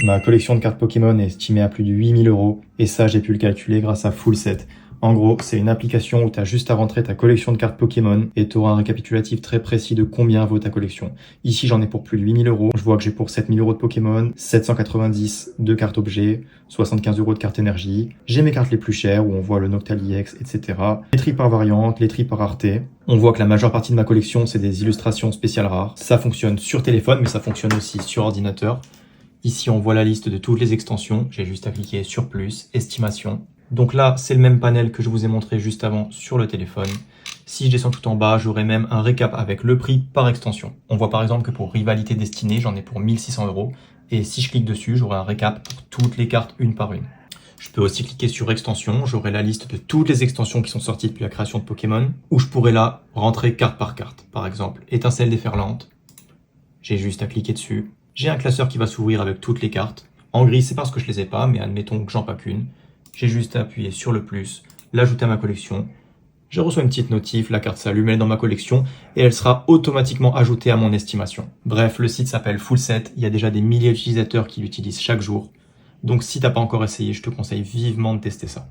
Ma collection de cartes Pokémon est estimée à plus de 8000 € et ça j'ai pu le calculer grâce à Fullset. En gros, c'est une application où tu as juste à rentrer ta collection de cartes Pokémon et tu auras un récapitulatif très précis de combien vaut ta collection. Ici, j'en ai pour plus de 8000 €. Je vois que j'ai pour 7000 € de Pokémon, 790 de cartes objets, 75 € de cartes énergie. J'ai mes cartes les plus chères où on voit le Noctali X, etc. Les tri par variante, les tri par rareté. On voit que la majeure partie de ma collection, c'est des illustrations spéciales rares. Ça fonctionne sur téléphone, mais ça fonctionne aussi sur ordinateur. Ici, on voit la liste de toutes les extensions. J'ai juste à cliquer sur plus, estimation. Donc là, c'est le même panel que je vous ai montré juste avant sur le téléphone. Si je descends tout en bas, j'aurai même un récap avec le prix par extension. On voit par exemple que pour Rivalité Destinée, j'en ai pour 1600 €. Et si je clique dessus, j'aurai un récap pour toutes les cartes une par une. Je peux aussi cliquer sur extension, j'aurai la liste de toutes les extensions qui sont sorties depuis la création de Pokémon, où je pourrai là rentrer carte par carte. Par exemple, étincelle déferlante. J'ai juste à cliquer dessus. J'ai un classeur qui va s'ouvrir avec toutes les cartes. En gris, c'est parce que je les ai pas, mais admettons que j'en pas qu'une. J'ai juste à appuyer sur le plus, l'ajouter à ma collection. Je reçois une petite notif, la carte s'allume, elle est dans ma collection et elle sera automatiquement ajoutée à mon estimation. Bref, le site s'appelle Fullset, il y a déjà des milliers d'utilisateurs qui l'utilisent chaque jour. Donc si t'as pas encore essayé, je te conseille vivement de tester ça.